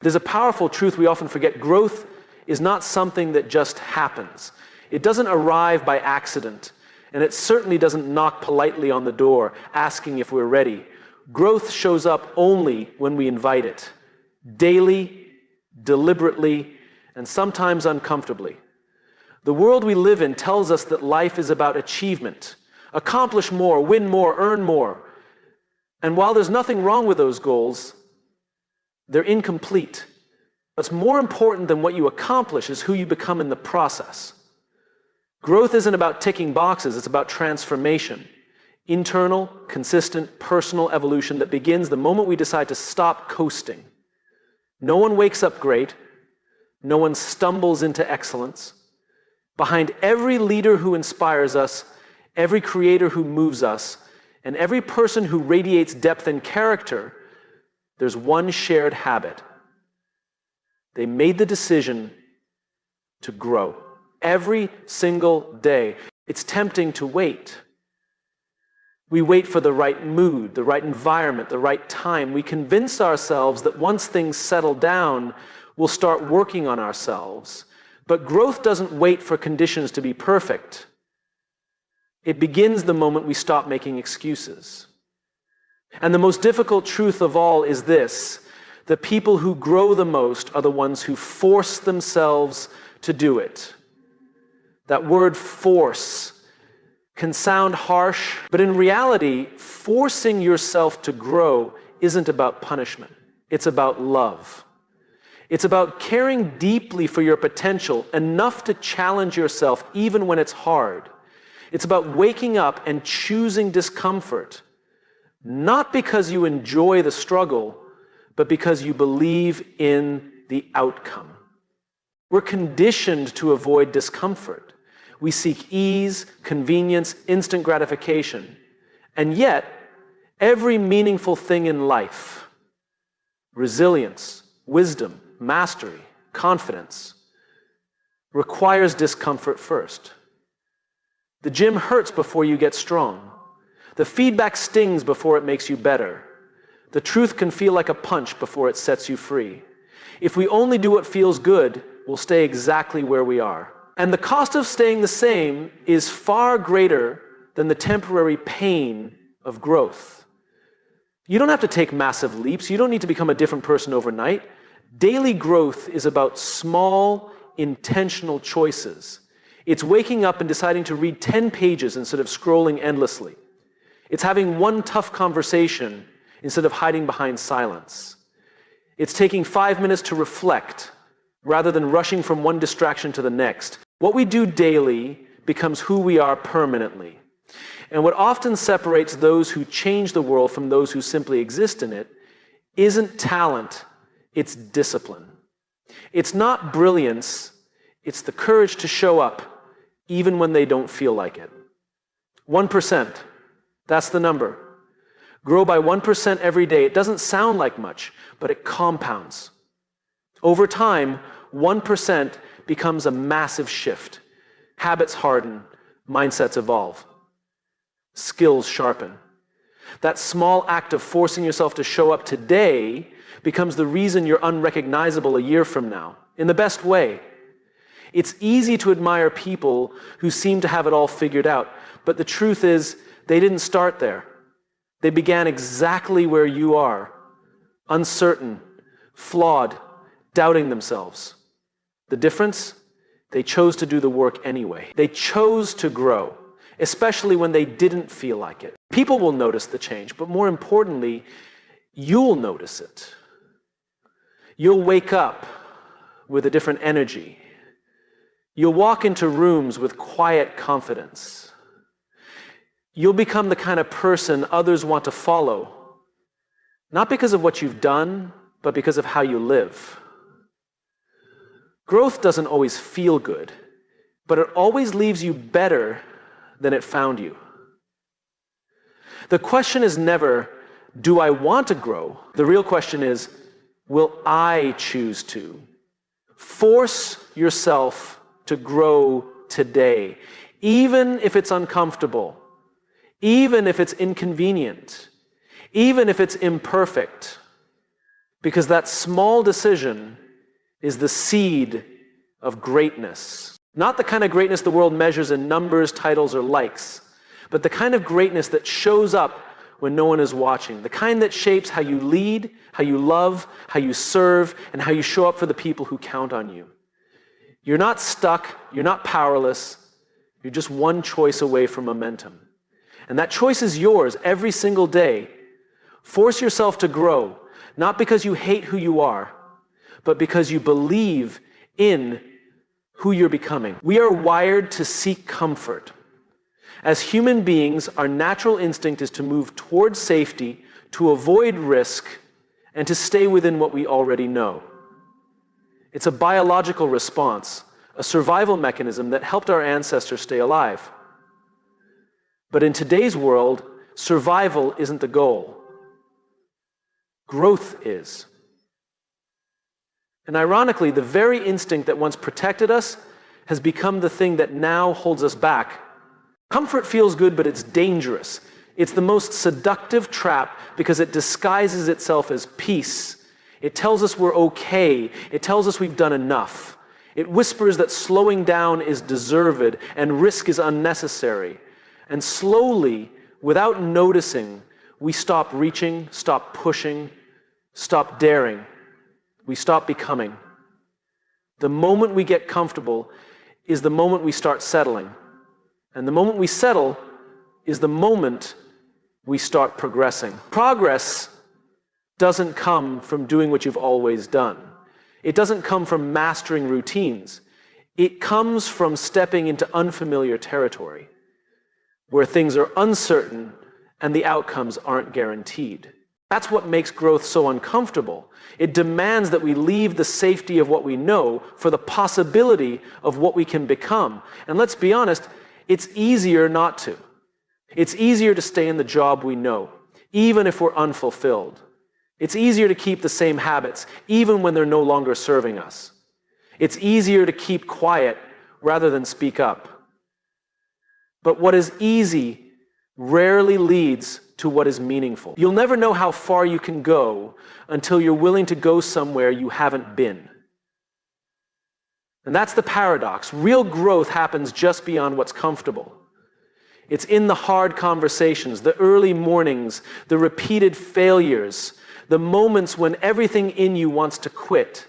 There's a powerful truth we often forget. Growth is not something that just happens. It doesn't arrive by accident, and it certainly doesn't knock politely on the door asking if we're ready. Growth shows up only when we invite it, daily, deliberately, and sometimes uncomfortably. The world we live in tells us that life is about achievement. Accomplish more, win more, earn more. And while there's nothing wrong with those goals, they're incomplete. What's more important than what you accomplish is who you become in the process. Growth isn't about ticking boxes, it's about transformation. Internal, consistent, personal evolution that begins the moment we decide to stop coasting. No one wakes up great. No one stumbles into excellence. Behind every leader who inspires us, every creator who moves us, and every person who radiates depth and character, there's one shared habit. They made the decision to grow every single day. It's tempting to wait. We wait for the right mood, the right environment, the right time. We convince ourselves that once things settle down, we'll start working on ourselves. But growth doesn't wait for conditions to be perfect. It begins the moment we stop making excuses. And the most difficult truth of all is this: the people who grow the most are the ones who force themselves to do it. That word force can sound harsh, but in reality, forcing yourself to grow isn't about punishment. It's about love. It's about caring deeply for your potential, enough to challenge yourself even when it's hard. It's about waking up and choosing discomfort, not because you enjoy the struggle, but because you believe in the outcome. We're conditioned to avoid discomfort. We seek ease, convenience, instant gratification. And yet, every meaningful thing in life, resilience, wisdom, mastery, confidence, requires discomfort first. The gym hurts before you get strong. The feedback stings before it makes you better. The truth can feel like a punch before it sets you free. If we only do what feels good, we'll stay exactly where we are. And the cost of staying the same is far greater than the temporary pain of growth. You don't have to take massive leaps. You don't need to become a different person overnight. Daily growth is about small, intentional choices. It's waking up and deciding to read 10 pages instead of scrolling endlessly. It's having one tough conversation instead of hiding behind silence. It's taking 5 minutes to reflect rather than rushing from one distraction to the next. What we do daily becomes who we are permanently. And what often separates those who change the world from those who simply exist in it isn't talent, it's discipline. It's not brilliance, it's the courage to show up even when they don't feel like it. 1%, that's the number. Grow by 1% every day. It doesn't sound like much, but it compounds. Over time, 1% becomes a massive shift. Habits harden, mindsets evolve, skills sharpen. That small act of forcing yourself to show up today becomes the reason you're unrecognizable a year from now, in the best way. It's easy to admire people who seem to have it all figured out, but the truth is, they didn't start there. They began exactly where you are, uncertain, flawed, doubting themselves. The difference? They chose to do the work anyway. They chose to grow, especially when they didn't feel like it. People will notice the change, but more importantly, you'll notice it. You'll wake up with a different energy. You'll walk into rooms with quiet confidence. You'll become the kind of person others want to follow, not because of what you've done, but because of how you live. Growth doesn't always feel good, but it always leaves you better than it found you. The question is never, do I want to grow? The real question is, will I choose to? Force yourself to grow today, even if it's uncomfortable, even if it's inconvenient, even if it's imperfect. Because that small decision is the seed of greatness. Not the kind of greatness the world measures in numbers, titles, or likes, but the kind of greatness that shows up when no one is watching. The kind that shapes how you lead, how you love, how you serve, and how you show up for the people who count on you. You're not stuck, you're not powerless, you're just one choice away from momentum. And that choice is yours every single day. Force yourself to grow, not because you hate who you are, but because you believe in who you're becoming. We are wired to seek comfort. As human beings, our natural instinct is to move towards safety, to avoid risk, and to stay within what we already know. It's a biological response, a survival mechanism that helped our ancestors stay alive. But in today's world, survival isn't the goal. Growth is. And ironically, the very instinct that once protected us has become the thing that now holds us back. Comfort feels good, but it's dangerous. It's the most seductive trap because it disguises itself as peace. It tells us we're okay. It tells us we've done enough. It whispers that slowing down is deserved and risk is unnecessary. And slowly, without noticing, we stop reaching, stop pushing, stop daring. We stop becoming. The moment we get comfortable is the moment we start settling. And the moment we settle is the moment we start progressing. Progress doesn't come from doing what you've always done. It doesn't come from mastering routines. It comes from stepping into unfamiliar territory, where things are uncertain and the outcomes aren't guaranteed. That's what makes growth so uncomfortable. It demands that we leave the safety of what we know for the possibility of what we can become. And let's be honest, it's easier not to. It's easier to stay in the job we know, even if we're unfulfilled. It's easier to keep the same habits, even when they're no longer serving us. It's easier to keep quiet rather than speak up. But what is easy rarely leads to what is meaningful. You'll never know how far you can go until you're willing to go somewhere you haven't been. And that's the paradox. Real growth happens just beyond what's comfortable. It's in the hard conversations, the early mornings, the repeated failures, the moments when everything in you wants to quit.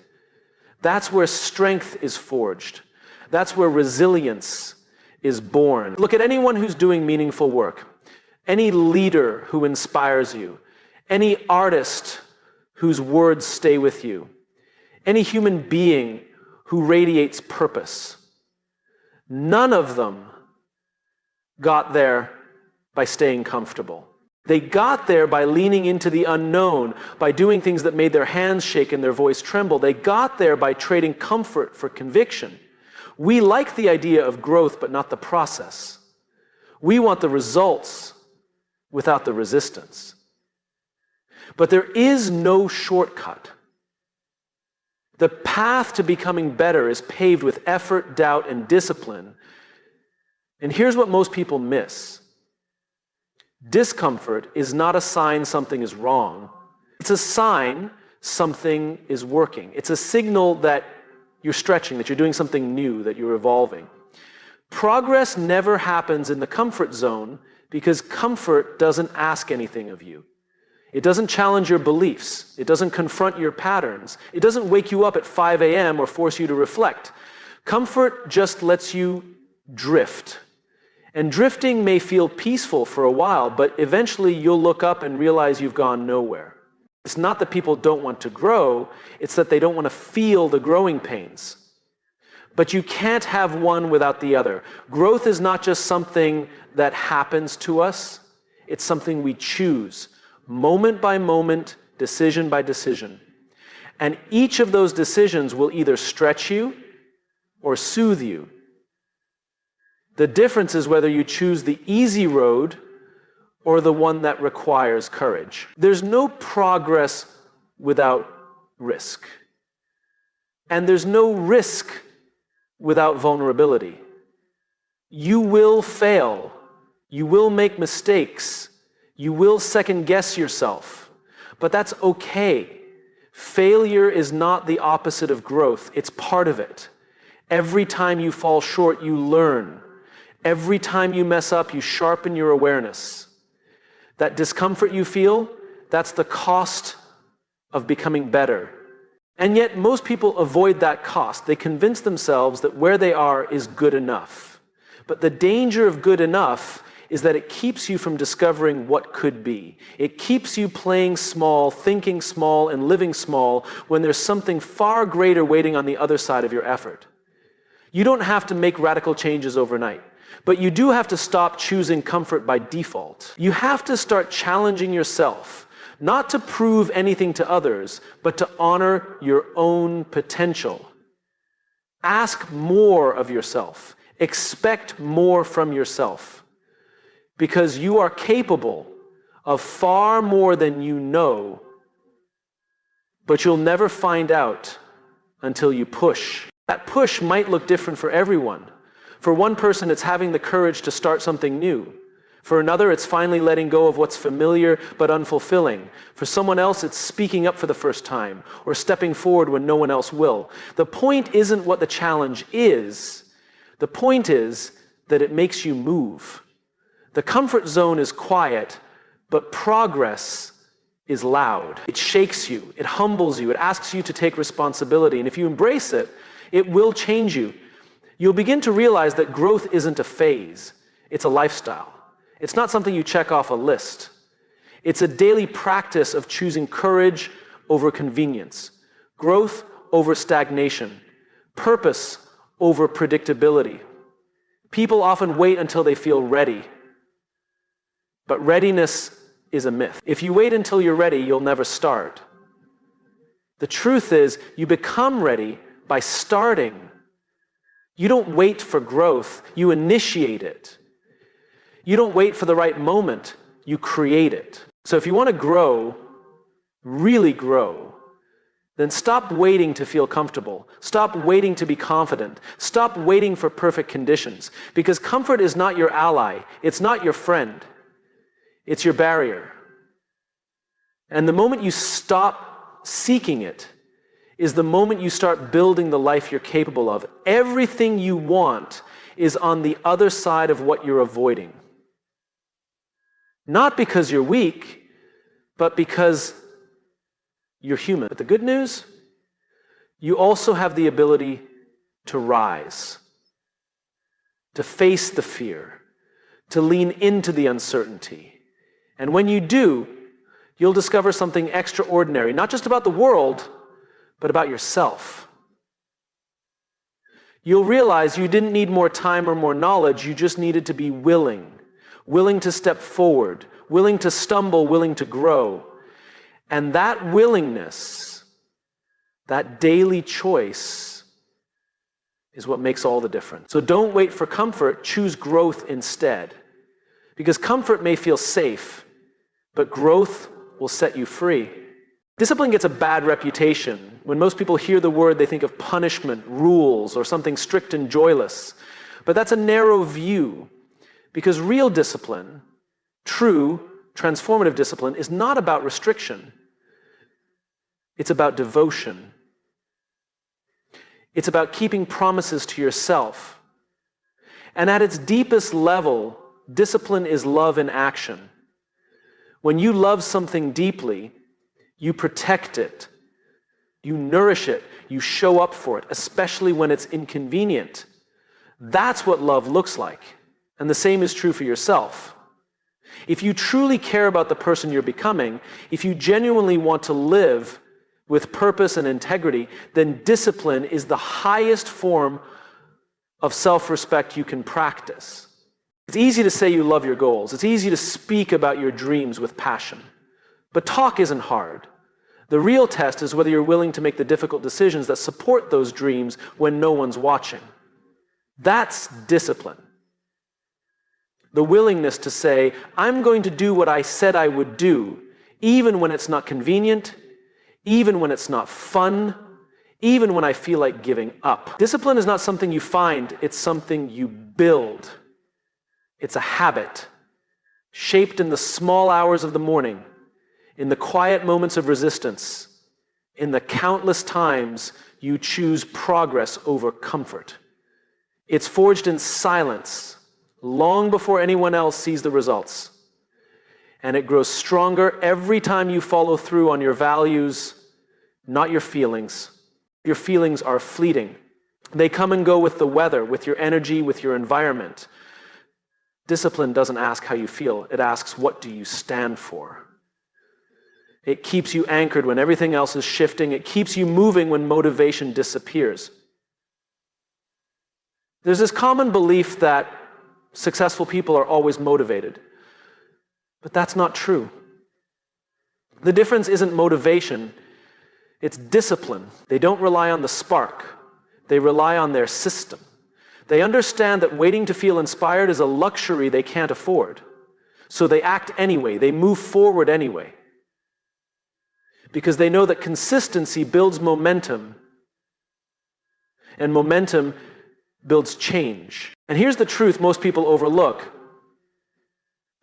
That's where strength is forged. That's where resilience is born. Look at anyone who's doing meaningful work. Any leader who inspires you, any artist whose words stay with you, any human being who radiates purpose. None of them got there by staying comfortable. They got there by leaning into the unknown, by doing things that made their hands shake and their voice tremble. They got there by trading comfort for conviction. We like the idea of growth, but not the process. We want the results without the resistance. But there is no shortcut. The path to becoming better is paved with effort, doubt, and discipline. And here's what most people miss. Discomfort is not a sign something is wrong. It's a sign something is working. It's a signal that you're stretching, that you're doing something new, that you're evolving. Progress never happens in the comfort zone because comfort doesn't ask anything of you. It doesn't challenge your beliefs. It doesn't confront your patterns. It doesn't wake you up at 5 a.m. or force you to reflect. Comfort just lets you drift. And drifting may feel peaceful for a while, but eventually you'll look up and realize you've gone nowhere. It's not that people don't want to grow, it's that they don't want to feel the growing pains. But you can't have one without the other. Growth is not just something that happens to us, it's something we choose, moment by moment, decision by decision. And each of those decisions will either stretch you or soothe you. The difference is whether you choose the easy road or the one that requires courage. There's no progress without risk. And there's no risk without vulnerability. You will fail. You will make mistakes. You will second guess yourself. But that's okay, Failure is not the opposite of growth, it's part of it. Every time you fall short, you learn. Every time you mess up, you sharpen your awareness. That discomfort you feel, that's the cost of becoming better. And yet most people avoid that cost. They convince themselves that where they are is good enough. But the danger of good enough is that it keeps you from discovering what could be. It keeps you playing small, thinking small, and living small when there's something far greater waiting on the other side of your effort. You don't have to make radical changes overnight, but you do have to stop choosing comfort by default. You have to start challenging yourself, not to prove anything to others, but to honor your own potential. Ask more of yourself. Expect more from yourself. Because you are capable of far more than you know, but you'll never find out until you push. That push might look different for everyone. For one person, it's having the courage to start something new. For another, it's finally letting go of what's familiar but unfulfilling. For someone else, it's speaking up for the first time or stepping forward when no one else will. The point isn't what the challenge is. The point is that it makes you move. The comfort zone is quiet, but progress is loud. It shakes you, it humbles you, it asks you to take responsibility. And if you embrace it, it will change you. You'll begin to realize that growth isn't a phase, it's a lifestyle. It's not something you check off a list. It's a daily practice of choosing courage over convenience, growth over stagnation, purpose over predictability. People often wait until they feel ready. But readiness is a myth. If you wait until you're ready, you'll never start. The truth is, you become ready by starting. You don't wait for growth, you initiate it. You don't wait for the right moment, you create it. So if you want to grow, really grow, then stop waiting to feel comfortable. Stop waiting to be confident. Stop waiting for perfect conditions. Because comfort is not your ally, it's not your friend. It's your barrier. And the moment you stop seeking it is the moment you start building the life you're capable of. Everything you want is on the other side of what you're avoiding. Not because you're weak, but because you're human. But the good news, you also have the ability to rise, to face the fear, to lean into the uncertainty. And when you do, you'll discover something extraordinary, not just about the world, but about yourself. You'll realize you didn't need more time or more knowledge, you just needed to be willing to step forward, willing to stumble, willing to grow. And that willingness, that daily choice, is what makes all the difference. So don't wait for comfort, choose growth instead. Because comfort may feel safe, but growth will set you free. Discipline gets a bad reputation. When most people hear the word, they think of punishment, rules, or something strict and joyless. But that's a narrow view, because real discipline, true, transformative discipline, is not about restriction. It's about devotion. It's about keeping promises to yourself. And at its deepest level, discipline is love in action. When you love something deeply, you protect it, you nourish it, you show up for it, especially when it's inconvenient. That's what love looks like. And the same is true for yourself. If you truly care about the person you're becoming, if you genuinely want to live with purpose and integrity, then discipline is the highest form of self-respect you can practice. It's easy to say you love your goals. It's easy to speak about your dreams with passion. But talk isn't hard. The real test is whether you're willing to make the difficult decisions that support those dreams when no one's watching. That's discipline. The willingness to say, I'm going to do what I said I would do, even when it's not convenient, even when it's not fun, even when I feel like giving up. Discipline is not something you find, it's something you build. It's a habit, shaped in the small hours of the morning, in the quiet moments of resistance, in the countless times you choose progress over comfort. It's forged in silence, long before anyone else sees the results. And it grows stronger every time you follow through on your values, not your feelings. Your feelings are fleeting. They come and go with the weather, with your energy, with your environment. Discipline doesn't ask how you feel. It asks, what do you stand for? It keeps you anchored when everything else is shifting. It keeps you moving when motivation disappears. There's this common belief that successful people are always motivated. But that's not true. The difference isn't motivation, it's discipline. They don't rely on the spark. They rely on their system. They understand that waiting to feel inspired is a luxury they can't afford. So they act anyway. They move forward anyway. Because they know that consistency builds momentum. And momentum builds change. And here's the truth most people overlook.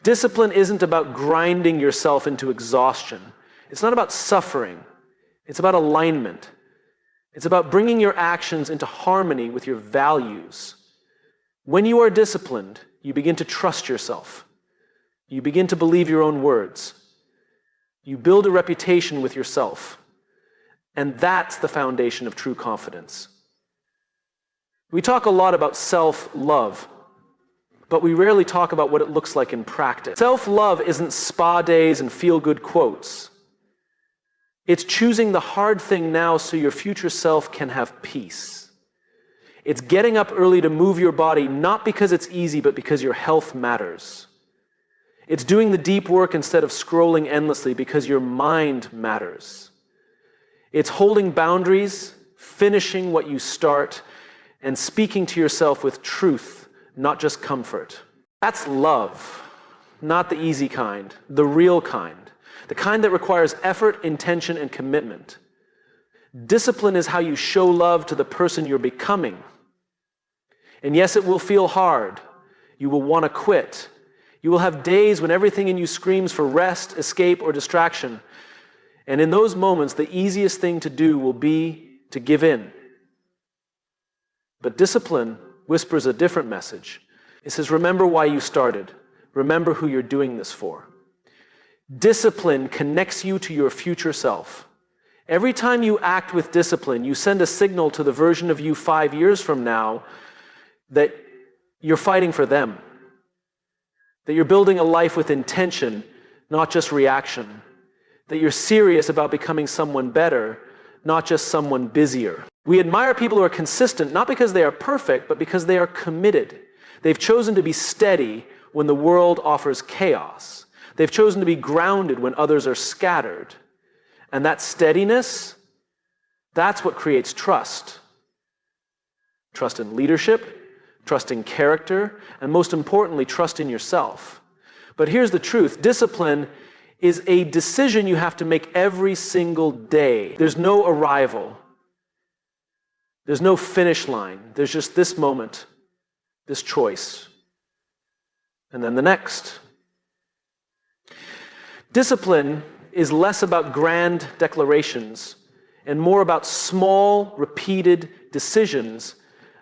Discipline isn't about grinding yourself into exhaustion. It's not about suffering. It's about alignment. It's about bringing your actions into harmony with your values. When you are disciplined, you begin to trust yourself. You begin to believe your own words. You build a reputation with yourself. And that's the foundation of true confidence. We talk a lot about self-love, but we rarely talk about what it looks like in practice. Self-love isn't spa days and feel-good quotes. It's choosing the hard thing now so your future self can have peace. It's getting up early to move your body, not because it's easy, but because your health matters. It's doing the deep work instead of scrolling endlessly because your mind matters. It's holding boundaries, finishing what you start, and speaking to yourself with truth, not just comfort. That's love, not the easy kind, the real kind, the kind that requires effort, intention, and commitment. Discipline is how you show love to the person you're becoming. And yes, it will feel hard. You will want to quit. You will have days when everything in you screams for rest, escape, or distraction. And in those moments, the easiest thing to do will be to give in. But discipline whispers a different message. It says, remember why you started. Remember who you're doing this for. Discipline connects you to your future self. Every time you act with discipline, you send a signal to the version of you 5 years from now that you're fighting for them. That you're building a life with intention, not just reaction. That you're serious about becoming someone better, not just someone busier. We admire people who are consistent, not because they are perfect, but because they are committed. They've chosen to be steady when the world offers chaos. They've chosen to be grounded when others are scattered. And that steadiness, that's what creates trust. Trust in leadership, trust in character, and most importantly, trust in yourself. But here's the truth. Discipline is a decision you have to make every single day. There's no arrival. There's no finish line. There's just this moment, this choice, and then the next. Discipline is less about grand declarations and more about small, repeated decisions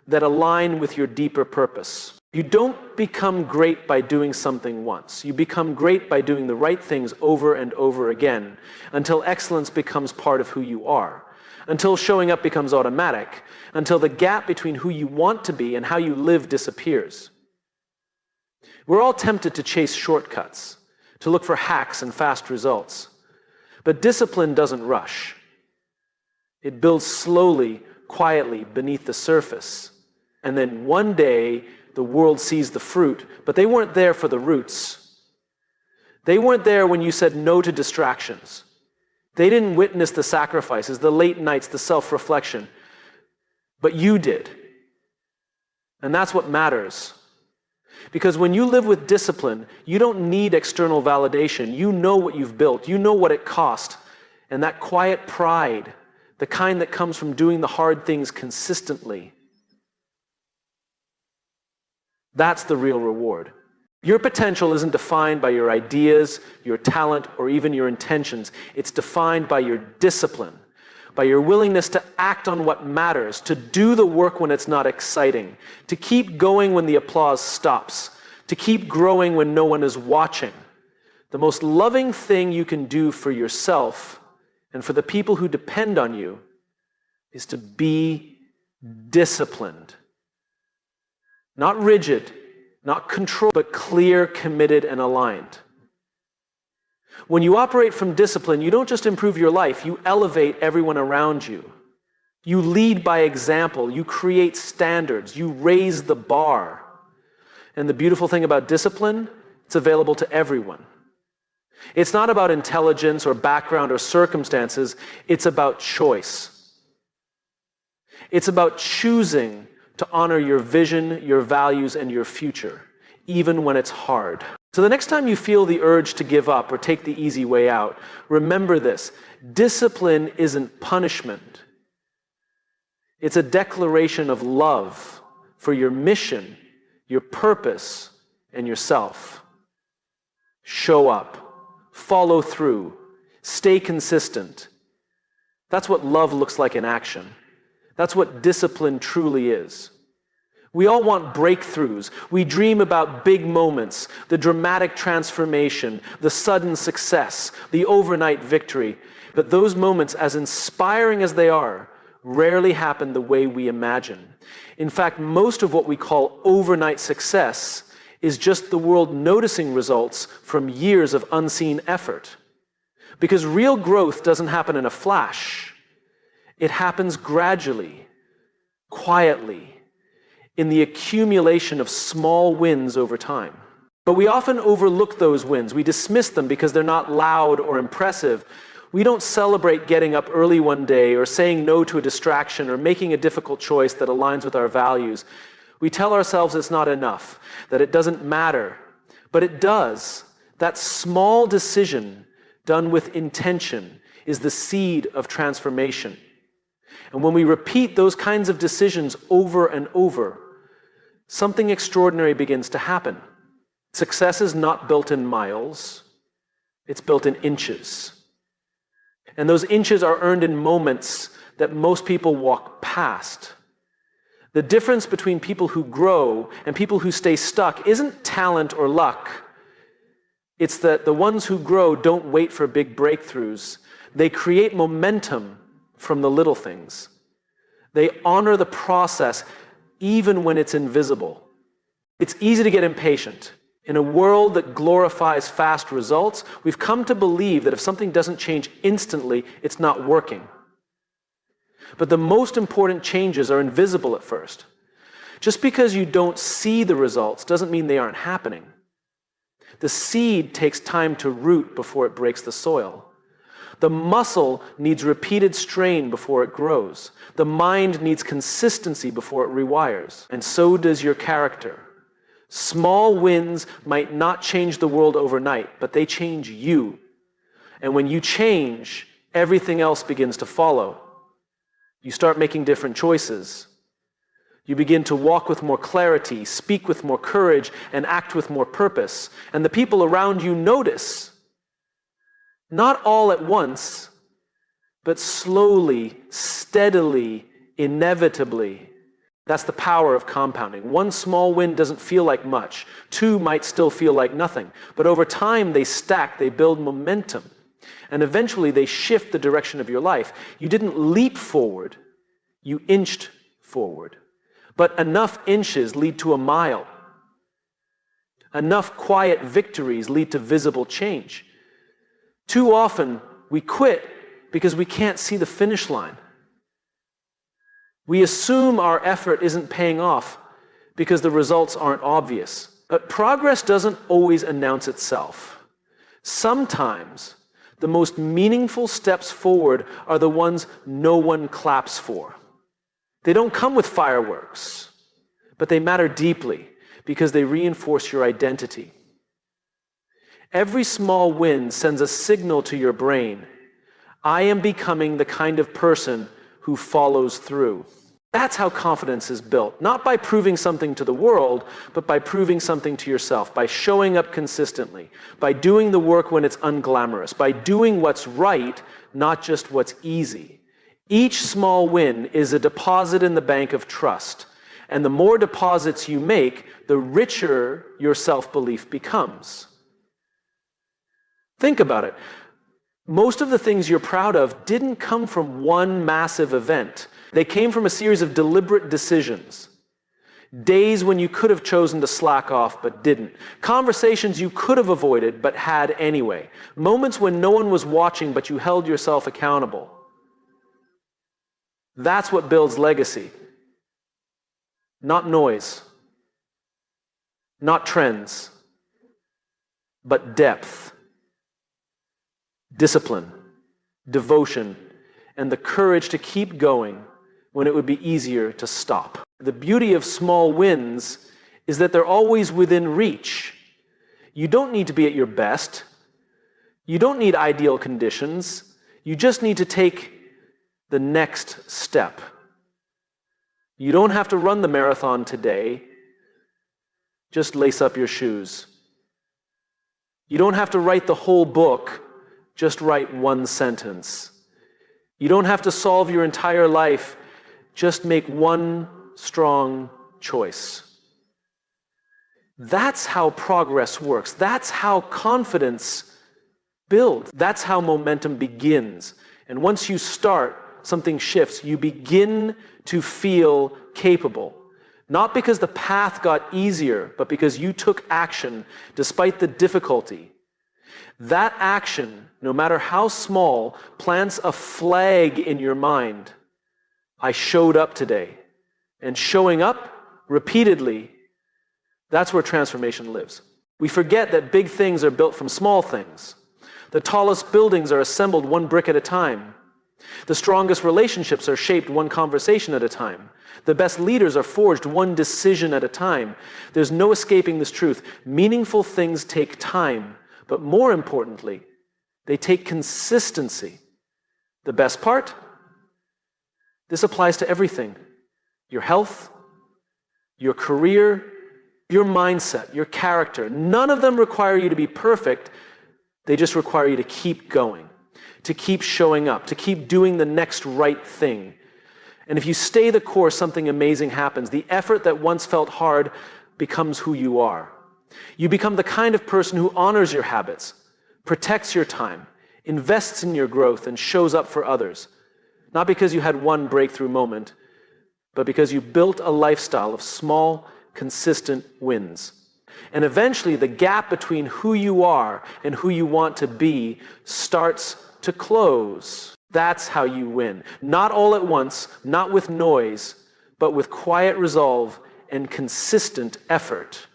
that align with your deeper purpose. You don't become great by doing something once. You become great by doing the right things over and over again until excellence becomes part of who you are, until showing up becomes automatic, until the gap between who you want to be and how you live disappears. We're all tempted to chase shortcuts, to look for hacks and fast results. But discipline doesn't rush. It builds slowly, quietly beneath the surface. And then one day, the world sees the fruit, but they weren't there for the roots. They weren't there when you said no to distractions. They didn't witness the sacrifices, the late nights, the self-reflection. But you did. And that's what matters. Because when you live with discipline, you don't need external validation. You know what you've built. You know what it cost. And that quiet pride, the kind that comes from doing the hard things consistently, that's the real reward. Your potential isn't defined by your ideas, your talent, or even your intentions. It's defined by your discipline. by your willingness to act on what matters, to do the work when it's not exciting, to keep going when the applause stops, to keep growing when no one is watching. The most loving thing you can do for yourself and for the people who depend on you is to be disciplined. Not rigid, not controlled, but clear, committed, and aligned. When you operate from discipline, you don't just improve your life, you elevate everyone around you. You lead by example, you create standards, you raise the bar. And the beautiful thing about discipline, it's available to everyone. It's not about intelligence or background or circumstances, it's about choice. It's about choosing to honor your vision, your values, and your future, even when it's hard. So the next time you feel the urge to give up or take the easy way out, remember this: discipline isn't punishment. It's a declaration of love for your mission, your purpose, and yourself. Show up, follow through, stay consistent. That's what love looks like in action. That's what discipline truly is. We all want breakthroughs. We dream about big moments, the dramatic transformation, the sudden success, the overnight victory. But those moments, as inspiring as they are, rarely happen the way we imagine. In fact, most of what we call overnight success is just the world noticing results from years of unseen effort. Because real growth doesn't happen in a flash. It happens gradually, quietly, in the accumulation of small wins over time. But we often overlook those wins. We dismiss them because they're not loud or impressive. We don't celebrate getting up early one day or saying no to a distraction or making a difficult choice that aligns with our values. We tell ourselves it's not enough, that it doesn't matter. But it does. That small decision done with intention is the seed of transformation. And when we repeat those kinds of decisions over and over, something extraordinary begins to happen. Success is not built in miles, it's built in inches. And those inches are earned in moments that most people walk past. The difference between people who grow and people who stay stuck isn't talent or luck. It's that the ones who grow don't wait for big breakthroughs. They create momentum from the little things. They honor the process even when it's invisible. It's easy to get impatient. In a world that glorifies fast results, we've come to believe that if something doesn't change instantly, it's not working. But the most important changes are invisible at first. Just because you don't see the results doesn't mean they aren't happening. The seed takes time to root before it breaks the soil. The muscle needs repeated strain before it grows. The mind needs consistency before it rewires. And so does your character. Small wins might not change the world overnight, but they change you. And when you change, everything else begins to follow. You start making different choices. You begin to walk with more clarity, speak with more courage, and act with more purpose. And the people around you notice. Not all at once, but slowly, steadily, inevitably. That's the power of compounding. One small win doesn't feel like much. Two might still feel like nothing. But over time, they stack, they build momentum. And eventually, they shift the direction of your life. You didn't leap forward, you inched forward. But enough inches lead to a mile. Enough quiet victories lead to visible change. Too often, we quit because we can't see the finish line. We assume our effort isn't paying off because the results aren't obvious. But progress doesn't always announce itself. Sometimes, the most meaningful steps forward are the ones no one claps for. They don't come with fireworks, but they matter deeply because they reinforce your identity. Every small win sends a signal to your brain. I am becoming the kind of person who follows through. That's how confidence is built, not by proving something to the world, but by proving something to yourself, by showing up consistently, by doing the work when it's unglamorous, by doing what's right, not just what's easy. Each small win is a deposit in the bank of trust. And the more deposits you make, the richer your self-belief becomes. Think about it. Most of the things you're proud of didn't come from one massive event. They came from a series of deliberate decisions. Days when you could have chosen to slack off but didn't. Conversations you could have avoided but had anyway. Moments when no one was watching but you held yourself accountable. That's what builds legacy. Not noise. Not trends. But depth. Discipline. Devotion. And the courage to keep going when it would be easier to stop. The beauty of small wins is that they're always within reach. You don't need to be at your best. You don't need ideal conditions. You just need to take the next step. You don't have to run the marathon today. Just lace up your shoes. You don't have to write the whole book. Just write one sentence. You don't have to solve your entire life. Just make one strong choice. That's how progress works. That's how confidence builds. That's how momentum begins. And once you start, something shifts. You begin to feel capable. Not because the path got easier, but because you took action despite the difficulty. That action, no matter how small, plants a flag in your mind. I showed up today. And showing up repeatedly, that's where transformation lives. We forget that big things are built from small things. The tallest buildings are assembled one brick at a time. The strongest relationships are shaped one conversation at a time. The best leaders are forged one decision at a time. There's no escaping this truth. Meaningful things take time, but more importantly, they take consistency. The best part? This applies to everything. Your health, your career, your mindset, your character. None of them require you to be perfect. They just require you to keep going, to keep showing up, to keep doing the next right thing. And if you stay the course, something amazing happens. The effort that once felt hard becomes who you are. You become the kind of person who honors your habits, protects your time, invests in your growth, and shows up for others. Not because you had one breakthrough moment, but because you built a lifestyle of small, consistent wins. And eventually, the gap between who you are and who you want to be starts to close. That's how you win. Not all at once, not with noise, but with quiet resolve and consistent effort.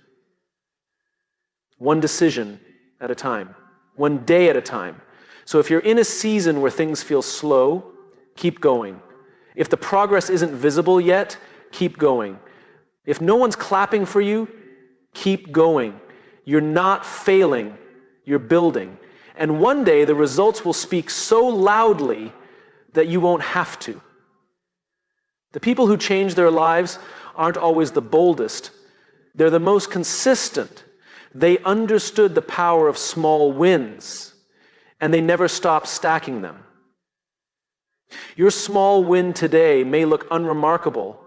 One decision at a time, one day at a time. So if you're in a season where things feel slow, keep going. If the progress isn't visible yet, keep going. If no one's clapping for you, keep going. You're not failing, you're building. And one day the results will speak so loudly that you won't have to. The people who change their lives aren't always the boldest. They're the most consistent. They understood the power of small wins, and they never stopped stacking them. Your small win today may look unremarkable,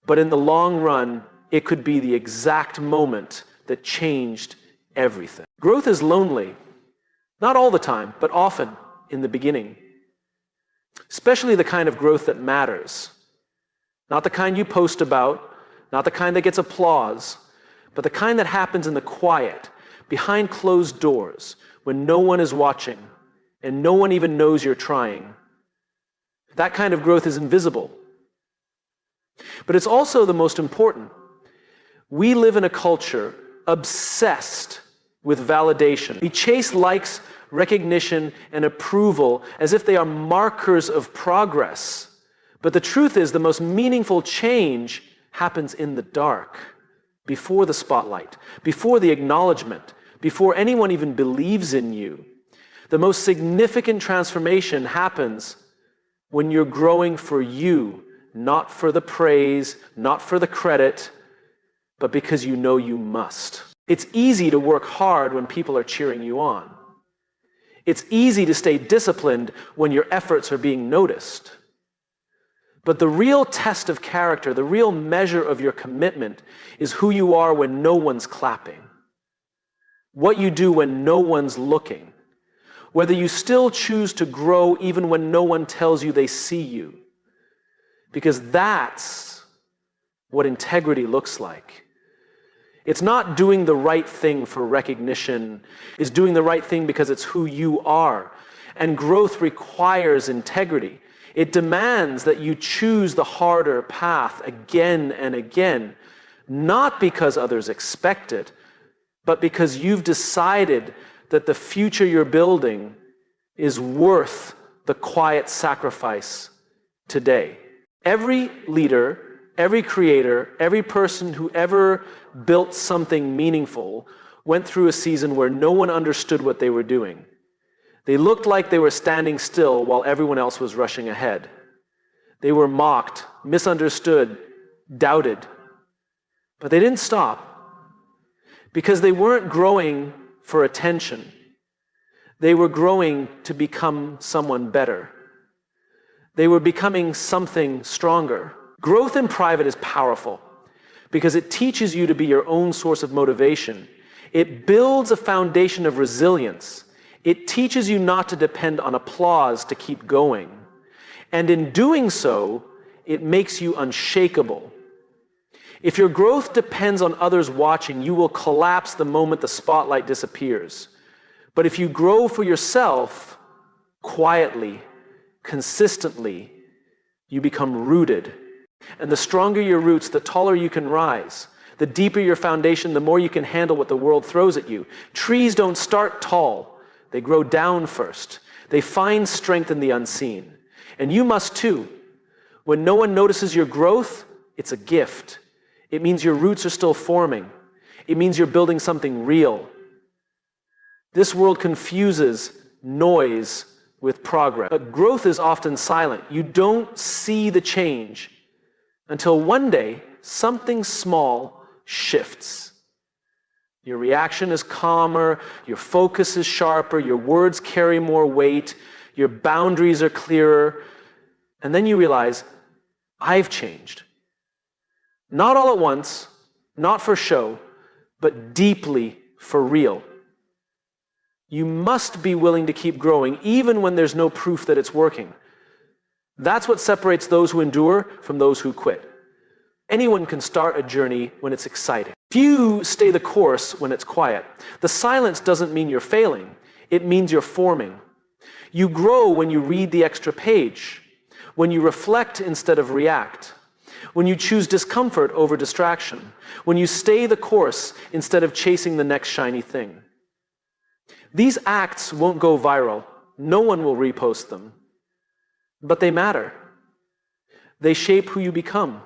but in the long run, it could be the exact moment that changed everything. Growth is lonely. Not all the time, but often in the beginning. Especially the kind of growth that matters. Not the kind you post about, not the kind that gets applause, but the kind that happens in the quiet, behind closed doors, when no one is watching, and no one even knows you're trying. That kind of growth is invisible. But it's also the most important. We live in a culture obsessed with validation. We chase likes, recognition, and approval as if they are markers of progress. But the truth is, the most meaningful change happens in the dark, before the spotlight, before the acknowledgement, before anyone even believes in you. The most significant transformation happens when you're growing for you, not for the praise, not for the credit, but because you know you must. It's easy to work hard when people are cheering you on. It's easy to stay disciplined when your efforts are being noticed. But the real test of character, the real measure of your commitment, is who you are when no one's clapping. What you do when no one's looking. Whether you still choose to grow even when no one tells you they see you. Because that's what integrity looks like. It's not doing the right thing for recognition. It's doing the right thing because it's who you are. And growth requires integrity. It demands that you choose the harder path again and again, not because others expect it, but because you've decided that the future you're building is worth the quiet sacrifice today. Every leader, every creator, every person who ever built something meaningful went through a season where no one understood what they were doing. They looked like they were standing still while everyone else was rushing ahead. They were mocked, misunderstood, doubted. But they didn't stop because they weren't growing for attention. They were growing to become someone better. They were becoming something stronger. Growth in private is powerful because it teaches you to be your own source of motivation. It builds a foundation of resilience. It teaches you not to depend on applause to keep going. And in doing so, it makes you unshakable. If your growth depends on others watching, you will collapse the moment the spotlight disappears. But if you grow for yourself, quietly, consistently, you become rooted. And the stronger your roots, the taller you can rise. The deeper your foundation, the more you can handle what the world throws at you. Trees don't start tall. They grow down first. They find strength in the unseen. And you must too. When no one notices your growth, it's a gift. It means your roots are still forming. It means you're building something real. This world confuses noise with progress. But growth is often silent. You don't see the change until one day something small shifts. Your reaction is calmer, your focus is sharper, your words carry more weight, your boundaries are clearer, and then you realize, I've changed. Not all at once, not for show, but deeply for real. You must be willing to keep growing even when there's no proof that it's working. That's what separates those who endure from those who quit. Anyone can start a journey when it's exciting. Few stay the course when it's quiet. The silence doesn't mean you're failing. It means you're forming. You grow when you read the extra page, when you reflect instead of react, when you choose discomfort over distraction, when you stay the course instead of chasing the next shiny thing. These acts won't go viral. No one will repost them. But they matter. They shape who you become.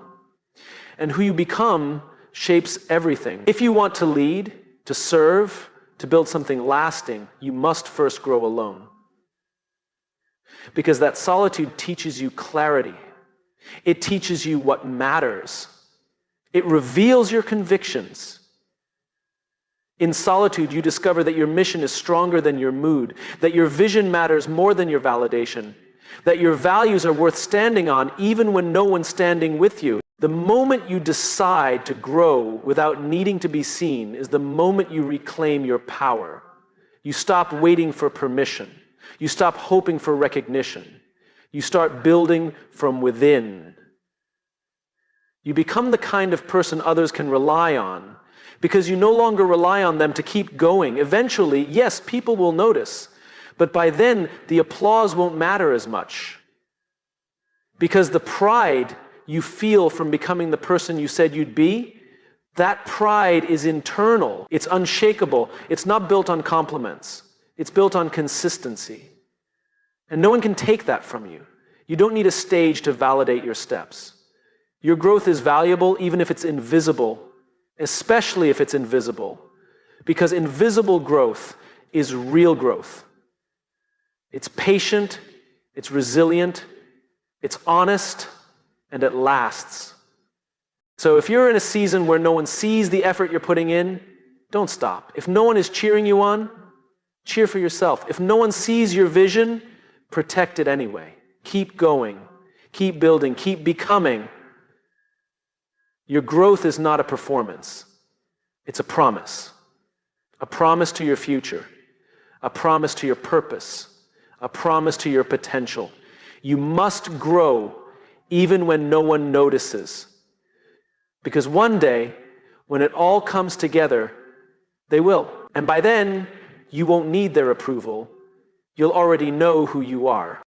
And who you become shapes everything. If you want to lead, to serve, to build something lasting, you must first grow alone. Because that solitude teaches you clarity. It teaches you what matters. It reveals your convictions. In solitude, you discover that your mission is stronger than your mood, that your vision matters more than your validation, that your values are worth standing on even when no one's standing with you. The moment you decide to grow without needing to be seen is the moment you reclaim your power. You stop waiting for permission. You stop hoping for recognition. You start building from within. You become the kind of person others can rely on because you no longer rely on them to keep going. Eventually, yes, people will notice, but by then, the applause won't matter as much because the pride you feel from becoming the person you said you'd be, that pride is internal. It's unshakable. It's not built on compliments. It's built on consistency. And no one can take that from you. You don't need a stage to validate your steps. Your growth is valuable even if it's invisible, especially if it's invisible, because invisible growth is real growth. It's patient, it's resilient, it's honest, and it lasts. So if you're in a season where no one sees the effort you're putting in, don't stop. If no one is cheering you on, cheer for yourself. If no one sees your vision, protect it anyway. Keep going. keep building, keep becoming, your growth is not a performance. It's a promise. A promise to your future. A promise to your purpose. A promise to your potential. You must grow even when no one notices. Because one day, when it all comes together, they will. And by then, you won't need their approval. You'll already know who you are.